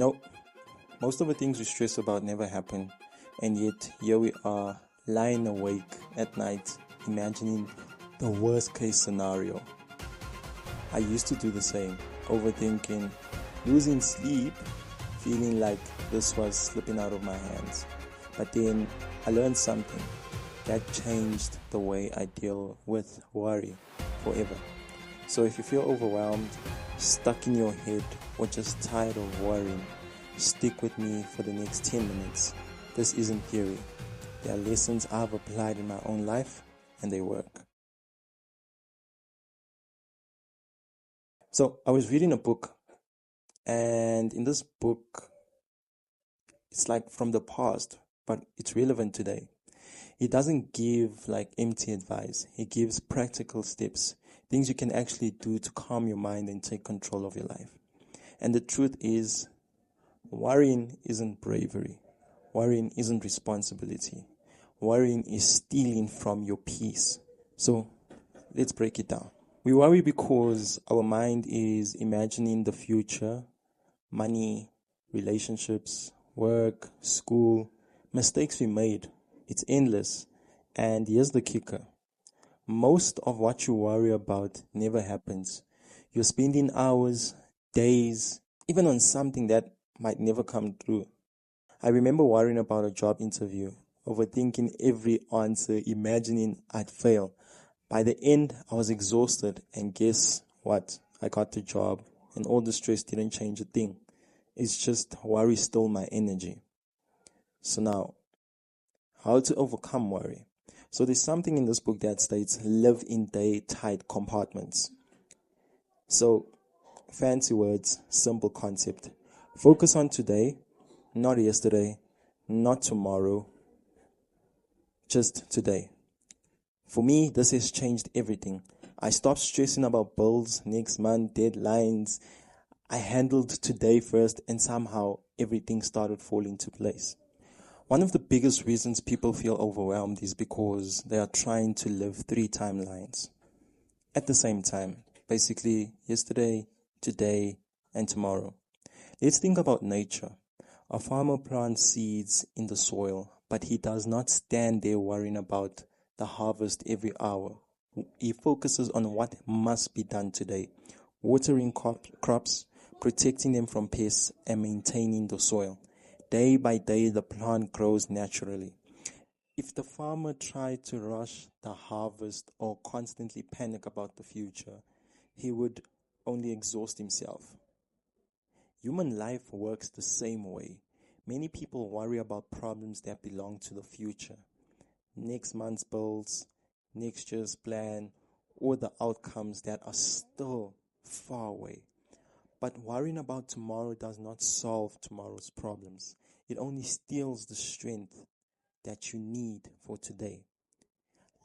No, most of the things we stress about never happen, and yet here we are, lying awake at night, imagining the worst case scenario. I used to do the same, overthinking, losing sleep, feeling like this was slipping out of my hands. But then I learned something that changed the way I deal with worry forever. So if you feel overwhelmed, stuck in your head, or just tired of worrying, stick with me for the next 10 minutes. This isn't theory. They are lessons I've applied in my own life, and they work. So I was reading a book, and in this book, it's like from the past, but it's relevant today. He doesn't give like empty advice. He gives practical steps, things you can actually do to calm your mind and take control of your life. And the truth is, worrying isn't bravery. Worrying isn't responsibility. Worrying is stealing from your peace. So let's break it down. We worry because our mind is imagining the future, money, relationships, work, school, mistakes we made. It's endless. And here's the kicker. Most of what you worry about never happens. You're spending hours, days, even on something that might never come true. I remember worrying about a job interview, overthinking every answer, imagining I'd fail. By the end, I was exhausted, and guess what? I got the job, and all the stress didn't change a thing. It's just worry stole my energy. So now, how to overcome worry? So there's something in this book that states live in day tight compartments. So fancy words, simple concept. Focus on today, not yesterday, not tomorrow, just today. For me, this has changed everything. I stopped stressing about bills, next month, deadlines. I handled today first, and somehow everything started falling into place. One of the biggest reasons people feel overwhelmed is because they are trying to live 3 timelines at the same time. Basically, yesterday, today, and tomorrow. Let's think about nature. A farmer plants seeds in the soil, but he does not stand there worrying about the harvest every hour. He focuses on what must be done today, watering crops, protecting them from pests, and maintaining the soil. Day by day, the plant grows naturally. If the farmer tried to rush the harvest or constantly panic about the future, he would only exhaust himself. Human life works the same way. Many people worry about problems that belong to the future. Next month's bills, next year's plan, or the outcomes that are still far away. But worrying about tomorrow does not solve tomorrow's problems. It only steals the strength that you need for today.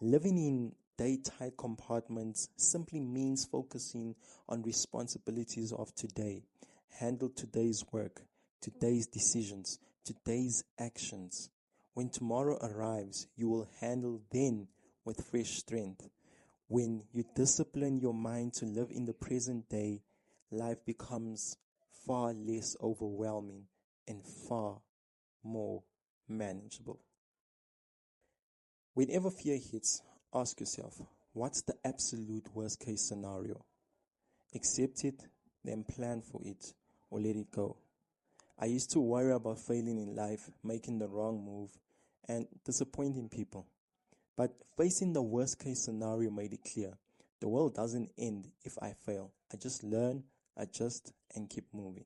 Living in day-tight compartments simply means focusing on responsibilities of today. Handle today's work, today's decisions, today's actions. When tomorrow arrives, you will handle then with fresh strength. When you discipline your mind to live in the present day, life becomes far less overwhelming and far more manageable. Whenever fear hits, ask yourself, what's the absolute worst case scenario? Accept it, then plan for it, or let it go. I used to worry about failing in life, making the wrong move, and disappointing people. But facing the worst case scenario made it clear. The world doesn't end if I fail. I just learn, adjust, and keep moving.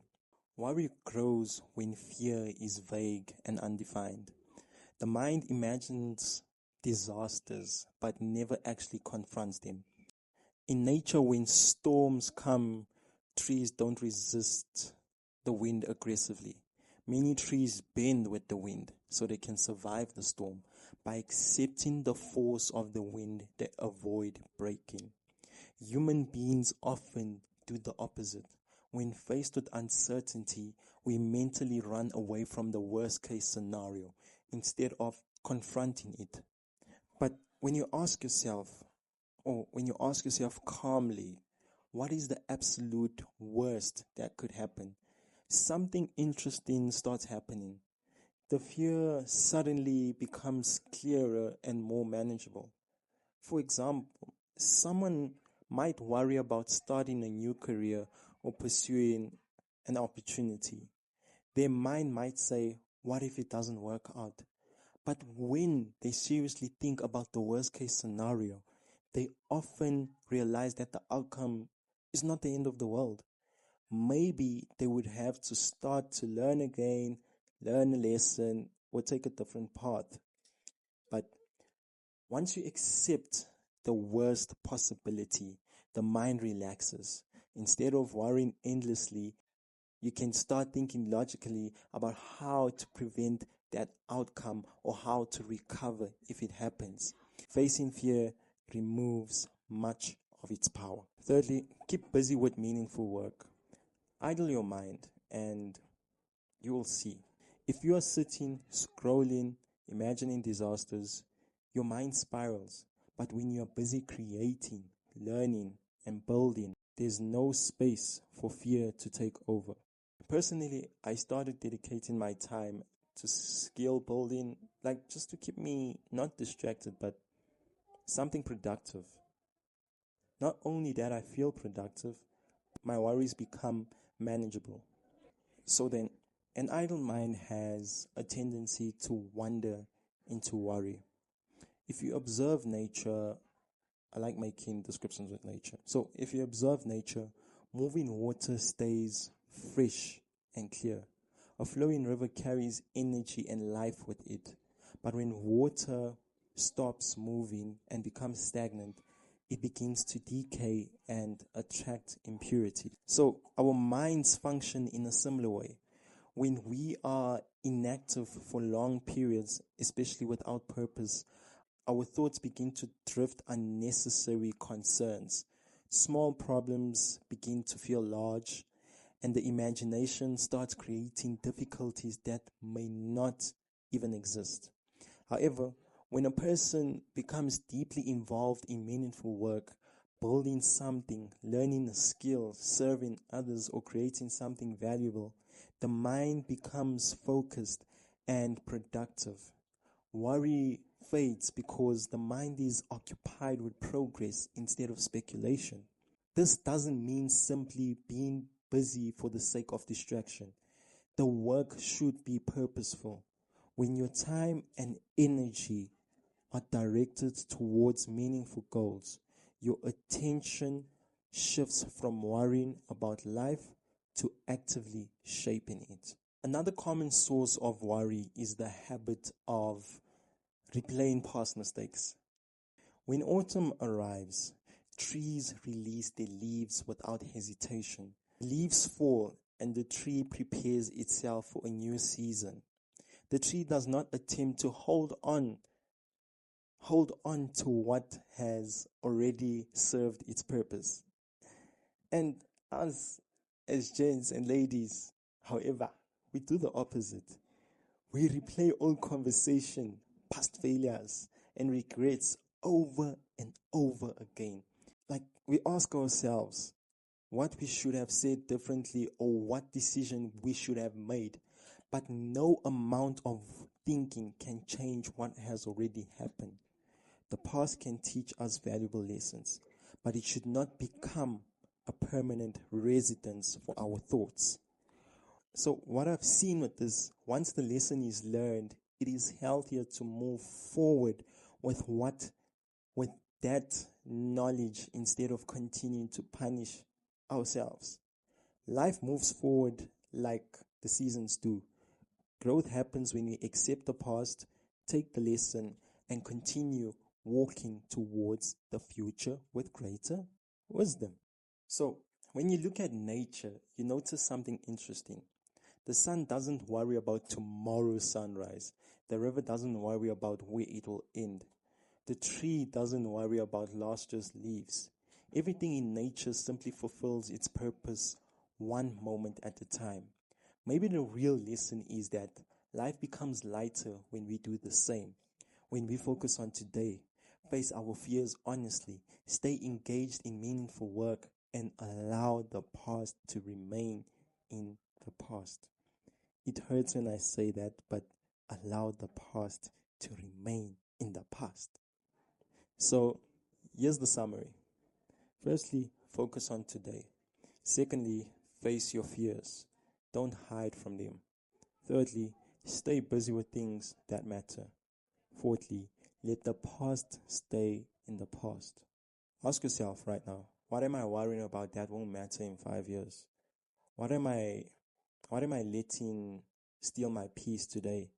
Worry grows when fear is vague and undefined. The mind imagines disasters but never actually confronts them. In nature, when storms come, trees don't resist the wind aggressively. Many trees bend with the wind so they can survive the storm. By accepting the force of the wind, they avoid breaking. Human beings often do the opposite. When faced with uncertainty, we mentally run away from the worst case scenario instead of confronting it. But when you ask yourself calmly, what is the absolute worst that could happen? something interesting starts happening. The fear suddenly becomes clearer and more manageable. For example, someone might worry about starting a new career or pursuing an opportunity. Their mind might say, what if it doesn't work out? But when they seriously think about the worst case scenario, they often realize that the outcome is not the end of the world. Maybe they would have to start to learn again, learn a lesson, or take a different path. But once you accept the worst possibility, the mind relaxes. Instead of worrying endlessly, you can start thinking logically about how to prevent that outcome or how to recover if it happens. Facing fear removes much of its power. Thirdly, keep busy with meaningful work. Idle your mind and you will see. If you are sitting, scrolling, imagining disasters, your mind spirals. But when you are busy creating, learning, and building, there's no space for fear to take over. Personally, I started dedicating my time to skill building, like just to keep me not distracted, but something productive. Not only that I feel productive, my worries become manageable. So then, an idle mind has a tendency to wander into worry. If you observe nature, I like making descriptions with nature. So if you observe nature, moving water stays fresh and clear. A flowing river carries energy and life with it. But when water stops moving and becomes stagnant, it begins to decay and attract impurity. So our minds function in a similar way. When we are inactive for long periods, especially without purpose, our thoughts begin to drift unnecessary concerns. Small problems begin to feel large, and the imagination starts creating difficulties that may not even exist. However, when a person becomes deeply involved in meaningful work, building something, learning a skill, serving others, or creating something valuable, the mind becomes focused and productive. Worry fades because the mind is occupied with progress instead of speculation. This doesn't mean simply being busy for the sake of distraction. The work should be purposeful. When your time and energy are directed towards meaningful goals, your attention shifts from worrying about life to actively shaping it. Another common source of worry is the habit of replaying past mistakes. When autumn arrives, trees release their leaves without hesitation. Leaves fall and the tree prepares itself for a new season. The tree does not attempt to hold on to what has already served its purpose. And us, as gents and ladies, however, we do the opposite. We replay old conversation, past failures, and regrets over and over again. Like we ask ourselves what we should have said differently or what decision we should have made. But no amount of thinking can change what has already happened. The past can teach us valuable lessons, but it should not become a permanent residence for our thoughts. So what I've seen with this, once the lesson is learned, it is healthier to move forward with with that knowledge instead of continuing to punish ourselves. Life moves forward like the seasons do. Growth happens when we accept the past, take the lesson, and continue walking towards the future with greater wisdom. So, when you look at nature, you notice something interesting. The sun doesn't worry about tomorrow's sunrise. The river doesn't worry about where it will end. The tree doesn't worry about last year's leaves. Everything in nature simply fulfills its purpose one moment at a time. Maybe the real lesson is that life becomes lighter when we do the same. When we focus on today, face our fears honestly, stay engaged in meaningful work, and allow the past to remain in the the past. It hurts when I say that, but allow the past to remain in the past. So, here's the summary. Firstly, focus on today. Secondly, face your fears. Don't hide from them. Thirdly, stay busy with things that matter. Fourthly, let the past stay in the past. Ask yourself right now, what am I worrying about that won't matter in 5 years? What am I letting steal my peace today?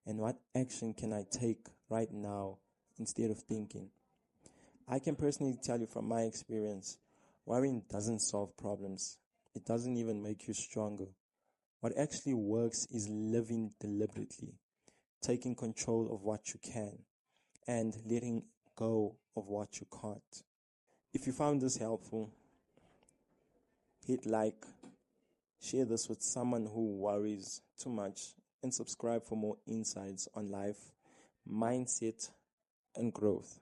And what action can I take right now instead of thinking? I can personally tell you from my experience, worrying doesn't solve problems. It doesn't even make you stronger. What actually works is living deliberately, taking control of what you can, and letting go of what you can't. If you found this helpful, hit like, share this with someone who worries too much, and subscribe for more insights on life, mindset, and growth.